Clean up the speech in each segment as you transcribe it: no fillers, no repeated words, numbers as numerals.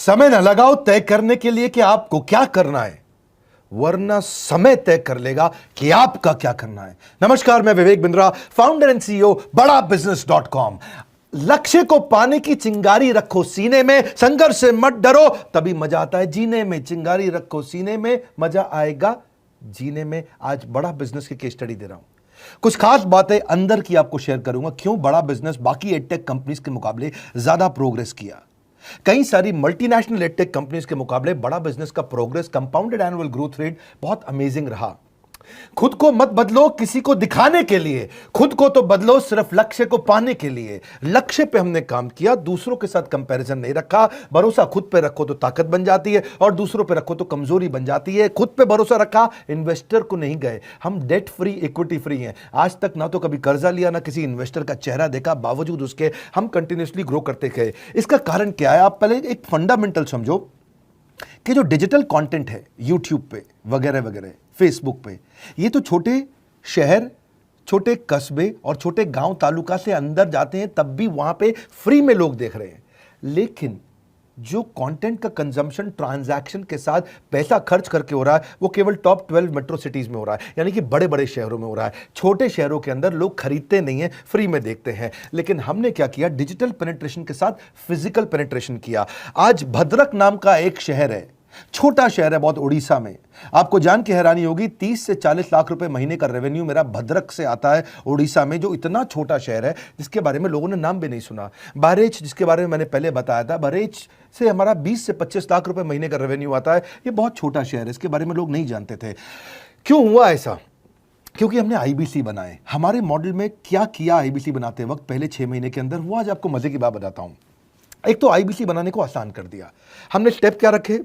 समय न लगाओ तय करने के लिए कि आपको क्या करना है, वरना समय तय कर लेगा कि आपका क्या करना है। नमस्कार, मैं Vivek Bindra, founder and CEO बड़ा बिजनेस.com। लक्ष्य को पाने की चिंगारी रखो सीने में, संघर्ष से मत डरो, तभी मजा आता है जीने में। चिंगारी रखो सीने में, मजा आएगा जीने में। आज बड़ा बिजनेस की केस स्टडी दे रहा हूं, कुछ खास बातें अंदर की आपको शेयर करूंगा, क्यों बड़ा बिजनेस बाकी एडटेक कंपनीज के मुकाबले ज्यादा प्रोग्रेस किया। कई सारी मल्टीनेशनल एडटेक कंपनीज के मुकाबले बड़ा बिजनेस का progress, compounded annual growth rate बहुत अमेजिंग रहा। खुद को मत बदलो किसी को दिखाने के लिए, खुद को तो बदलो सिर्फ लक्ष्य को पाने के लिए। लक्ष्य पे हमने काम किया, दूसरों के साथ कंपैरिजन नहीं रखा। भरोसा खुद पे रखो तो ताकत बन जाती है, और दूसरों पे रखो तो कमजोरी बन जाती है। खुद पे भरोसा रखा, इन्वेस्टर को नहीं गए। हम डेट फ्री, इक्विटी फ्री हैं। आज तक ना तो कभी कर्जा लिया, ना किसी इन्वेस्टर का चेहरा देखा, बावजूद उसके हम कंटिन्यूसली ग्रो करते गए। इसका कारण क्या है? आप पहले एक फंडामेंटल समझो कि जो डिजिटल कंटेंट है यूट्यूब पे वगैरह वगैरह, फेसबुक पे, ये तो छोटे शहर, छोटे कस्बे और छोटे गांव तालुका से अंदर जाते हैं, तब भी वहां पे फ्री में लोग देख रहे हैं। लेकिन जो कंटेंट का कंजम्पशन ट्रांजैक्शन के साथ पैसा खर्च करके हो रहा है, वो केवल टॉप 12 मेट्रो सिटीज में हो रहा है, यानी कि बड़े बड़े शहरों में हो रहा है। छोटे शहरों के अंदर लोग खरीदते नहीं हैं, फ्री में देखते हैं। लेकिन हमने क्या किया? डिजिटल पेनिट्रेशन के साथ फिजिकल पेनिट्रेशन किया। आज भद्रक नाम का एक शहर है, छोटा शहर है बहुत, उड़ीसा में। आपको जान के हैरानी होगी, 30 से 40 लाख रुपए महीने का रेवेन्यू मेरा भद्रक से आता है, उड़ीसा में, जो इतना छोटा शहर है जिसके बारे में लोगों ने नाम भी नहीं सुना। बहरेच, जिसके बारे में मैंने पहले बताया था, बहरेच से हमारा 20 से 25 लाख रुपए महीने का रेवेन्यू आता है। ये बहुत छोटा शहर है, इसके बारे में लोग नहीं जानते थे। क्यों हुआ ऐसा? क्योंकि हमने आईबीसी बनाए। हमारे मॉडल में क्या किया आईबीसी बनाते वक्त, पहले 6 महीने के अंदर हुआ। आज आपको मजे की बात बताता हूं। एक तो आईबीसी बनाने को आसान कर दिया हमने। स्टेप क्या रखे?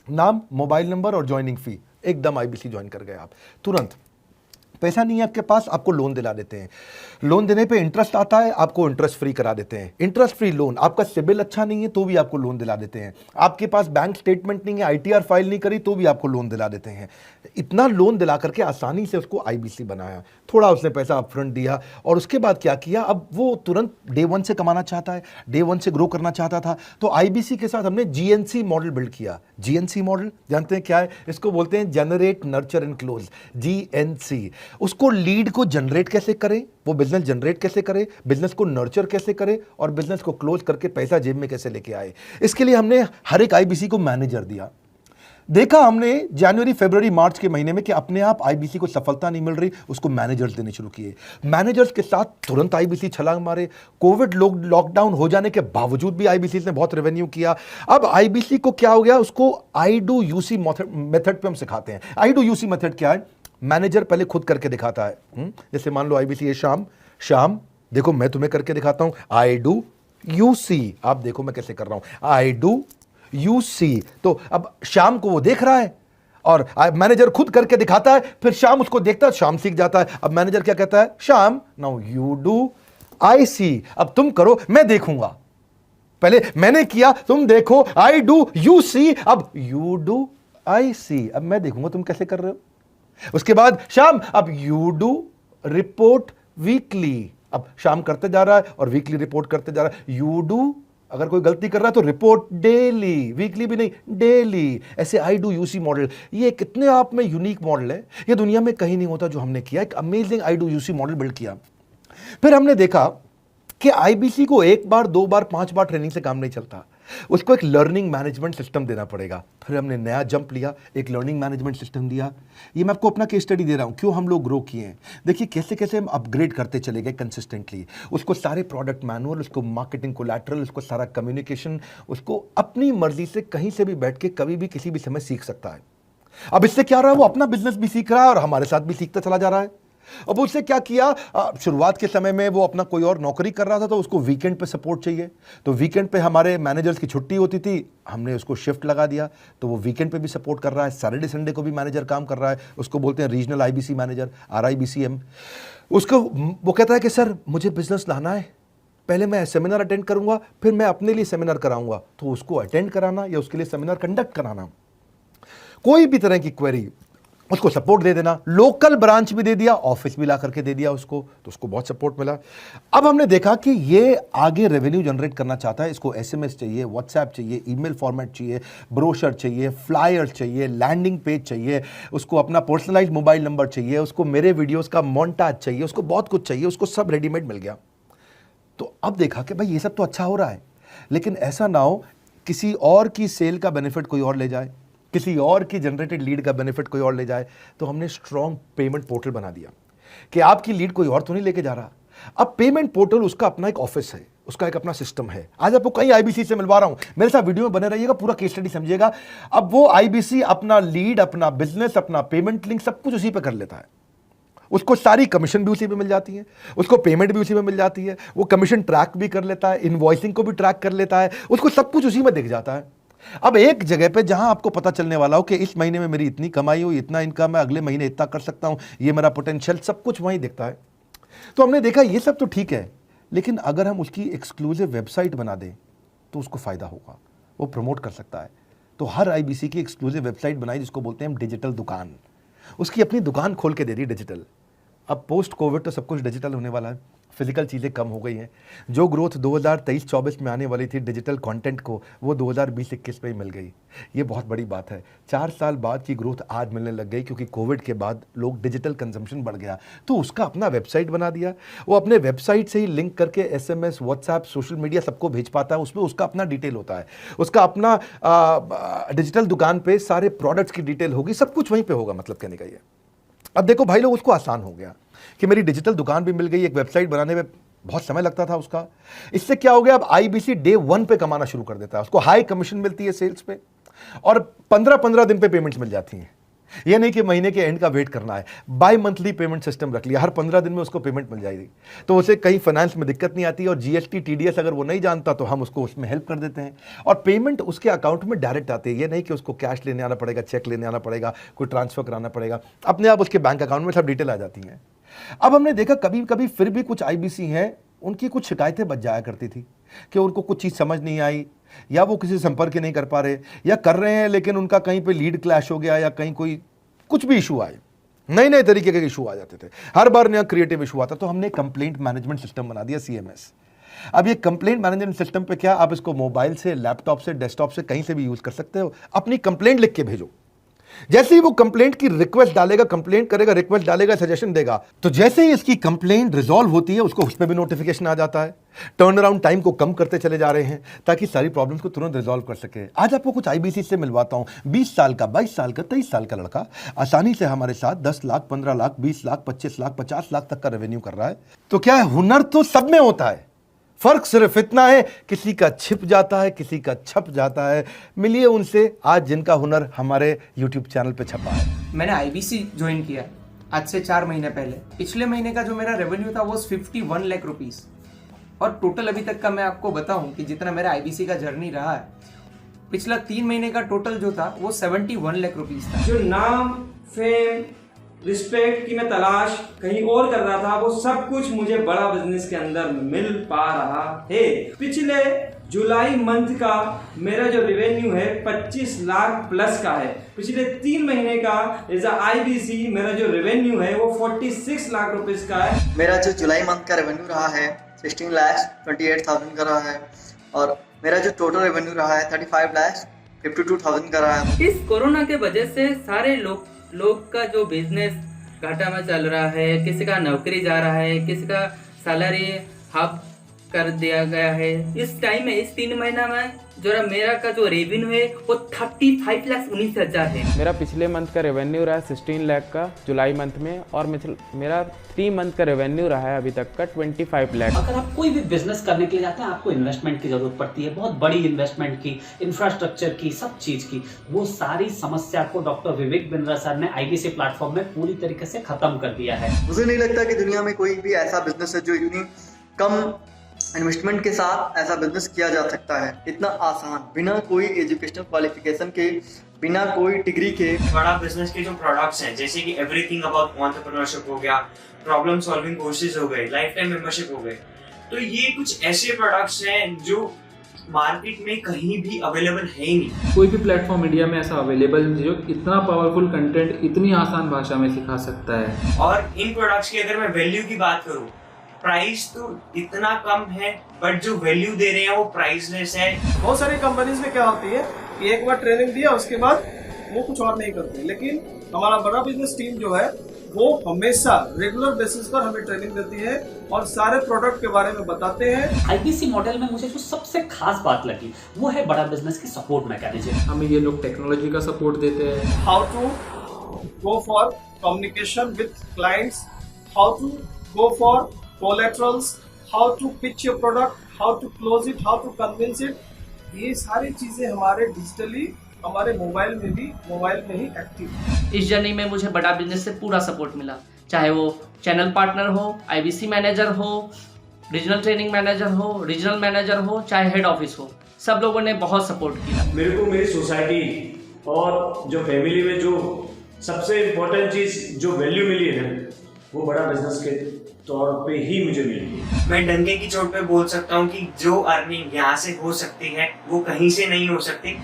नाम, मोबाइल नंबर और ज्वाइनिंग फी। एकदम आईबीसी ज्वाइन कर गए आप तुरंत। पैसा नहीं है आपके पास, आपको लोन दिला देते हैं। लोन देने पे इंटरेस्ट आता है, आपको इंटरेस्ट फ्री करा देते हैं। Interest free loan. आपका सिबिल अच्छा नहीं है तो भी आपको लोन दिला देते हैं। आपके पास बैंक स्टेटमेंट नहीं है, आईटीआर फाइल नहीं करी तो भी आपको लोन दिला देते हैं। इतना लोन दिला करके आसानी से उसको आईबीसी बनाया। थोड़ा उसने पैसा अपफ्रंट दिया, और उसके बाद क्या किया? अब वो तुरंत डे 1 से कमाना चाहता है, डे 1 से ग्रो करना चाहता था। तो आईबीसी के साथ हमने जीएनसी मॉडल बिल्ड किया। जीएनसी मॉडल जानते हैं क्या है? इसको बोलते हैं generate, nurture and close, GNC. उसको लीड को जनरेट कैसे करें, वो बिजनेस जनरेट कैसे करे, बिजनेस को नर्चर कैसे करे, और बिजनेस को क्लोज करके पैसा जेब में कैसे लेके आए। इसके लिए हमने हर एक आईबीसी को मैनेजर दिया। देखा हमने जनवरी, फरवरी, मार्च के महीने में कि अपने आप आईबीसी को सफलता नहीं मिल रही, उसको मैनेजर्स देने शुरू किए। मैनेजर्स के साथ तुरंत आईबीसी छलांग मारे। कोविड लॉकडाउन हो जाने के बावजूद भी आईबीसी ने बहुत रेवेन्यू किया। अब आईबीसी को क्या हो गया? उसको आई डू यूसी मेथड पे हम सिखाते हैं। आई डू यूसी मेथड क्या है? मैनेजर पहले खुद करके दिखाता है। जैसे मान लो आईबीसी है शाम, देखो मैं तुम्हें करके दिखाता हूं, आई डू यूसी। आप देखो मैं कैसे कर रहा हूं, आई डू यूसी। तो अब शाम को वो देख रहा है, और मैनेजर खुद करके दिखाता है, फिर शाम उसको देखता है, शाम सीख जाता है। अब मैनेजर क्या कहता है? शाम, नाउ यू डू आई सी। अब तुम करो, मैं देखूंगा। पहले मैंने किया, तुम देखो, आई डू यू सी, अब यू डू आई सी। अब मैं देखूंगा तुम कैसे कर रहे हो। उसके बाद शाम, अब यू डू रिपोर्ट वीकली। अब शाम करते जा रहा है और वीकली रिपोर्ट करते जा रहा है। यू डू, अगर कोई गलती कर रहा है तो रिपोर्ट डेली, वीकली भी नहीं, डेली। ऐसे आई डू यूसी मॉडल, ये कितने आप में यूनिक मॉडल है, ये दुनिया में कहीं नहीं होता जो हमने किया। एक amazing I do UC model build किया। फिर हमने देखा कि आईबीसी को 1 बार, 2 बार, 5 बार ट्रेनिंग से काम नहीं चलता, उसको एक लर्निंग मैनेजमेंट सिस्टम देना पड़ेगा। फिर हमने नया जंप लिया, एक लर्निंग मैनेजमेंट सिस्टम दिया। ये मैं आपको अपना केस स्टडी दे रहा हूं, क्यों हम लोग ग्रो किए हैं। देखिए कैसे कैसे हम अपग्रेड करते चले गए कंसिस्टेंटली। उसको सारे प्रोडक्ट मैनुअल, उसको मार्केटिंग कोलैटरल, उसको सारा कम्युनिकेशन, उसको अपनी मर्जी से कहीं से भी बैठ के कभी भी किसी भी समय सीख सकता है। अब इससे क्या रहा है? वो अपना बिजनेस भी सीख रहा है और हमारे साथ भी सीखता चला जा रहा है। अब उससे क्या किया? शुरुआत के समय में वो अपना कोई और नौकरी कर रहा था, तो उसको वीकेंड पे सपोर्ट चाहिए। तो वीकेंड पे हमारे मैनेजर्स की छुट्टी होती थी, हमने उसको शिफ्ट लगा दिया, तो वो वीकेंड पे भी सपोर्ट कर रहा है। सैटरडे संडे को भी मैनेजर काम कर रहा है। उसको बोलते हैं रीजनल आईबीसी मैनेजर, RIBCM। उसको वो कहता है कि सर मुझे बिजनेस लाना है, पहले मैं सेमिनार अटेंड करूंगा, फिर मैं अपने लिए सेमिनार कराऊंगा। तो उसको अटेंड कराना या उसके लिए सेमिनार कंडक्ट कराना, कोई भी तरह की क्वेरी, उसको सपोर्ट दे देना, लोकल ब्रांच भी दे दिया, ऑफिस भी ला करके दे दिया उसको, तो उसको बहुत सपोर्ट मिला। अब हमने देखा कि ये आगे रेवेन्यू जनरेट करना चाहता है, इसको एसएमएस चाहिए, व्हाट्सएप चाहिए, ईमेल फॉर्मेट चाहिए, ब्रोशर चाहिए, फ्लायर चाहिए, लैंडिंग पेज चाहिए, उसको अपना पर्सनलाइज्ड मोबाइल नंबर चाहिए, उसको मेरे वीडियोस का मोन्टाज चाहिए, उसको बहुत कुछ चाहिए, उसको सब रेडीमेड मिल गया। तो अब देखा कि भाई ये सब तो अच्छा हो रहा है, लेकिन ऐसा ना हो किसी और की सेल का बेनिफिट कोई और ले जाए, किसी और की जनरेटेड लीड का बेनिफिट कोई और ले जाए। तो हमने स्ट्रॉन्ग पेमेंट पोर्टल बना दिया कि आपकी लीड कोई और तो नहीं लेके जा रहा। अब पेमेंट पोर्टल उसका अपना एक ऑफिस है, उसका एक अपना सिस्टम है। आज आपको कई आईबीसी से मिलवा रहा हूं, मेरे साथ वीडियो में बने रहिएगा, पूरा केस स्टडी समझिएगा। अब वो आईबीसी अपना लीड, अपना बिजनेस, अपना पेमेंट लिंक सब कुछ उसी पे कर लेता है। उसको सारी कमीशन भी उसी पे मिल जाती है, उसको पेमेंट भी उसी में मिल जाती है, वो कमीशन ट्रैक भी कर लेता है, इनवॉइसिंग को भी ट्रैक कर लेता है, उसको सब कुछ उसी में दिख जाता है। अब एक जगह पे जहां आपको पता चलने वाला हो कि इस महीने में मेरी इतनी कमाई हुई, इतना इनकम है, अगले महीने इतना कर सकता हूं, ये मेरा पोटेंशियल, सब कुछ वहीं दिखता है। तो हमने देखा ये सब तो ठीक है, लेकिन अगर हम उसकी एक्सक्लूसिव वेबसाइट बना दें तो उसको फायदा होगा, वो प्रमोट कर सकता है। तो हर आईबीसी की एक्सक्लूसिव वेबसाइट बनाई जिसको बोलते हैं हम डिजिटल दुकान, उसकी अपनी दुकान खोल के दे दी डिजिटल। अब पोस्ट कोविड तो सब कुछ डिजिटल होने वाला है, फिजिकल चीज़ें कम हो गई हैं। जो ग्रोथ 2023-24 में आने वाली थी डिजिटल कंटेंट को, वो 2020-21 में ही मिल गई। ये बहुत बड़ी बात है। 4 साल बाद की ग्रोथ आज मिलने लग गई, क्योंकि कोविड के बाद लोग डिजिटल कंजम्पशन बढ़ गया। तो उसका अपना वेबसाइट बना दिया, वो अपने वेबसाइट से ही लिंक करके एसएमएस, व्हाट्सएप, सोशल मीडिया सबको भेज पाता है। उसमें उसका अपना डिटेल होता है, उसका अपना डिजिटल दुकान पे सारे प्रोडक्ट्स की डिटेल होगी, सब कुछ वहीं पर होगा। मतलब कहने का ये, अब देखो भाई लोग, उसको आसान हो गया कि मेरी डिजिटल दुकान भी मिल गई। एक वेबसाइट बनाने में बहुत समय लगता था उसका, इससे क्या हो गया, अब आईबीसी डे 1 पे कमाना शुरू कर देता है। उसको हाई कमीशन मिलती है सेल्स पे, और 15-15 दिन पे पेमेंट्स मिल जाती हैं। ये नहीं कि महीने के एंड का वेट करना है, बाई मंथली पेमेंट सिस्टम रख लिया, हर 15 दिन में उसको पेमेंट मिल जाएगी। तो उसे कहीं फाइनेंस में दिक्कत नहीं आती, और जीएसटी, टीडीएस अगर वो नहीं जानता तो हम उसको उसमें हेल्प कर देते हैं, और पेमेंट उसके अकाउंट में डायरेक्ट आती है। ये नहीं कि उसको कैश लेने आना पड़ेगा, चेक लेने आना पड़ेगा, कोई ट्रांसफर कराना पड़ेगा, अपने आप उसके बैंक अकाउंट में सब डिटेल आ जाती हैं। अब हमने देखा कभी कभी फिर भी कुछ आईबीसी हैं, उनकी कुछ शिकायतें बच जाया करती थी कि उनको कुछ चीज़ समझ नहीं आई, या वो किसी से संपर्क ही नहीं कर पा रहे, या कर रहे हैं लेकिन उनका कहीं पे लीड क्लैश हो गया, या कहीं कोई कुछ भी इशू आए, नए नए तरीके के इशू आ जाते थे, हर बार नया क्रिएटिव इशू आता। तो हमने कंप्लेंट मैनेजमेंट सिस्टम बना दिया, सीएमएस। अब ये कंप्लेंट मैनेजमेंट सिस्टम पे क्या, आप इसको मोबाइल से, लैपटॉप से, डेस्कटॉप से, कहीं से भी यूज कर सकते हो। अपनी कंप्लेंट लिख के भेजो, जैसे ही वो कंप्लेंट की रिक्वेस्ट डालेगा, कंप्लेंट करेगा, रिक्वेस्ट डालेगा, सजेशन देगा, तो जैसे ही इसकी कंप्लेंट रिजॉल्व होती है उसको उसमें भी नोटिफिकेशन आ जाता है। टर्न अराउंड टाइम को कम करते चले जा रहे हैं ताकि सारी प्रॉब्लम्स को तुरंत रिजॉल्व कर सके। आज आपको कुछ आईबीसी से मिलवाता हूं। 20 साल का, 22 साल का, 23 साल का लड़का आसानी से हमारे साथ 10 लाख, 15 लाख, 20 लाख, 25 लाख, 50 लाख तक का रेवेन्यू कर रहा है। तो क्या है, हुनर तो सब में होता है, फर्क सिर्फ इतना है किसी का छिप जाता है, किसी का छप जाता है। मिलिए उनसे आज जिनका हुनर हमारे YouTube चैनल पे छपा है। मैंने आईबीसी ज्वाइन किया आज से 4 महीने पहले। पिछले महीने का जो मेरा रेवेन्यू था वो 51 लाख रुपीस, और टोटल अभी तक का मैं आपको बताऊं कि जितना मेरा आईबीसी का जर्नी रहा है, पिछला 3 महीने का टोटल जो था वो 71 लाख रुपीस था। जो नाम, फेम, रिस्पेक्ट की मैं तलाश कहीं और कर रहा था, वो सब कुछ मुझे बड़ा बिजनेस के अंदर मिल पा रहा है। पिछले जुलाई मंथ का मेरा जो रेवेन्यू है 25 लाख प्लस का है। पिछले 3 महीने का एज आईबीसी मेरा जो रेवेन्यू है वो 46 लाख रुपीस का है। मेरा जो जुलाई मंथ का रेवेन्यू रहा है 16,28,000 का रहा है, और मेरा जो टोटल रेवेन्यू रहा है 35,52,000 का रहा है। इस कोरोना के वजह से सारे लोग का जो बिजनेस घाटा में चल रहा है, किसी का नौकरी जा रहा है, किसी का सैलरी हाफ कर दिया गया है। इस टाइम में, इस 3 महीना में जो मेरा का जो रेवेन्यू है वो 35,19,000 है। मेरा पिछले मंथ का रेवेन्यू रहा है 16 लाख का जुलाई मंथ में, और मेरा 3 मंथ का रेवेन्यू रहा है अभी तक का 25 लाख। अगर आप कोई भी बिजनेस करने के लिए जाते हैं, आपको इन्वेस्टमेंट की जरूरत पड़ती है, बहुत बड़ी इन्वेस्टमेंट की, इंफ्रास्ट्रक्चर की, सब चीज की। वो सारी समस्या को डॉक्टर विवेक बिंद्रा सर ने आईबीसी प्लेटफॉर्म में पूरी तरीके से खत्म कर दिया है। मुझे नहीं लगता कि दुनिया में कोई भी ऐसा बिजनेस है जो इतनी कम इन्वेस्टमेंट के साथ ऐसा बिजनेस किया जा सकता है, इतना आसान, बिना कोई एजुकेशनल क्वालिफिकेशन के, बिना कोई डिग्री के। बड़ा बिजनेस के जो प्रोडक्ट्स हैं, जैसे कि एवरीथिंग अबाउट एंटरप्रेन्योरशिप हो गया, प्रॉब्लम सॉल्विंग कोर्सेज हो गए, लाइफ टाइम मेंबरशिप हो गए, तो ये कुछ ऐसे प्रोडक्ट्स हैं जो मार्केट में कहीं भी अवेलेबल है ही नहीं। कोई भी प्लेटफॉर्म इंडिया में ऐसा अवेलेबल नहीं जो इतना पावरफुल कंटेंट इतनी आसान भाषा में सिखा सकता है। और इन प्रोडक्ट्स की अगर मैं वैल्यू की बात करूं, प्राइस तो इतना कम है बट जो वैल्यू दे रहे हैं वो प्राइसलेस है। बहुत सारी कंपनीज में क्या होती है कि एक बार ट्रेनिंग दिया उसके बाद वो कुछ और नहीं करती, लेकिन हमारा बड़ा बिजनेस टीम जो है वो हमेशा रेगुलर बेसिस पर हमें ट्रेनिंग देती है और सारे प्रोडक्ट के बारे में बताते हैं। आईबीसी मॉडल में मुझे जो सबसे खास बात लगी वो है बड़ा बिजनेस की सपोर्ट मैकेनिज्म। हमें ये लोग टेक्नोलॉजी का सपोर्ट देते हैं। How to go for communication with clients, how to go for collaterals, how to pitch your product, how to close it, how to convince it, ये सारी चीजें हमारे डिजिटली हमारे मोबाइल में ही एक्टिव है। इस जर्नी में मुझे बड़ा बिजनेस से पूरा सपोर्ट मिला, चाहे वो चैनल पार्टनर हो, आईबीसी मैनेजर हो, रीजनल ट्रेनिंग मैनेजर हो, रीजनल मैनेजर हो, चाहे हेड ऑफिस हो, सब लोगों ने बहुत सपोर्ट किया। मेरे को मेरी सोसाइटी और जो फैमिली में जो सबसे इम्पोर्टेंट चीज़ जो वैल्यू मिली है ना, वो बड़ा बिजनेस के तौर पे ही मुझे मिली। मैं डंके की चोट पे बोल सकता हूँ कि जो अर्निंग यहाँ से हो सकती है वो कहीं से नहीं हो सकती।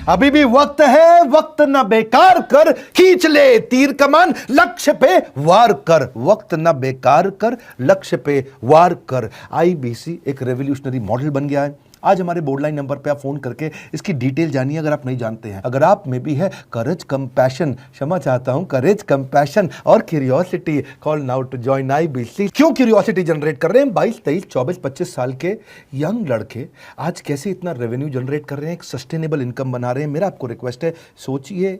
अभी भी वक्त है, वक्त न बेकार कर, खींच ले तीर कमान, लक्ष्य पे वार कर, वक्त न बेकार कर, लक्ष्य पे वार कर। आईबीसी एक रेवोल्यूशनरी मॉडल बन गया है। आज हमारे बोर्डलाइन नंबर पे आप फोन करके इसकी डिटेल जानिए अगर आप नहीं जानते हैं। अगर आप में भी है करेज, कंपैशन, क्षमा चाहता हूं, करेज, कंपैशन और curiosity, call now to join IBC. क्यों क्यूरियोसिटी जनरेट कर रहे हैं? 22, 23, 24, 25 साल के यंग लड़के आज कैसे इतना रेवेन्यू जनरेट कर रहे हैं, एक सस्टेनेबल इनकम बना रहे हैं। मेरा आपको रिक्वेस्ट है, सोचिए,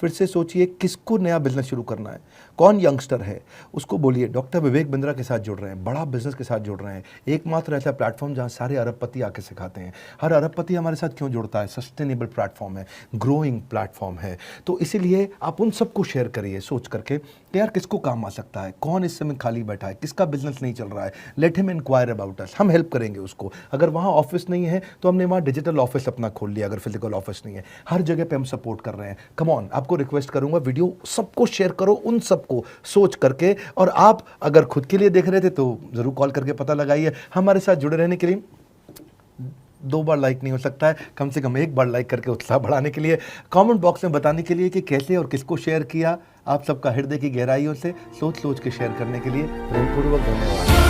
फिर से सोचिए, किसको नया बिजनेस शुरू करना है, कौन यंगस्टर है, उसको बोलिए डॉक्टर विवेक बिंद्रा के साथ जुड़ रहे हैं, बड़ा बिजनेस के साथ जुड़ रहे हैं। एकमात्र ऐसा प्लेटफॉर्म जहां सारे अरबपति आके सिखाते हैं। हर अरबपति हमारे साथ क्यों जुड़ता है? सस्टेनेबल प्लेटफॉर्म है, ग्रोइंग प्लेटफॉर्म है। तो इसीलिए आप उन सबको शेयर करिए सोच करके कि यार किसको काम आ सकता है, कौन इस समय खाली बैठा है, किसका बिजनेस नहीं चल रहा है, let him enquire about us, हम हेल्प करेंगे उसको। अगर वहाँ ऑफिस नहीं है तो हमने वहाँ डिजिटल ऑफिस अपना खोल लिया, अगर फिजिकल ऑफिस नहीं है, हर जगह पे हम सपोर्ट कर रहे हैं। कम ऑन, आपको रिक्वेस्ट करूंगा वीडियो सबको शेयर करो, उन सबको सोच करके। और आप अगर खुद के लिए देख रहे थे तो जरूर कॉल करके पता लगाइए। हमारे साथ जुड़े रहने के लिए 2 बार लाइक नहीं हो सकता है, कम से कम 1 बार लाइक करके उत्साह बढ़ाने के लिए, कमेंट बॉक्स में बताने के लिए कि कैसे और किसको शेयर किया। आप सबका हृदय की गहराइयों से सोच सोच के शेयर करने के लिए प्रेमपूर्वक धन्यवाद।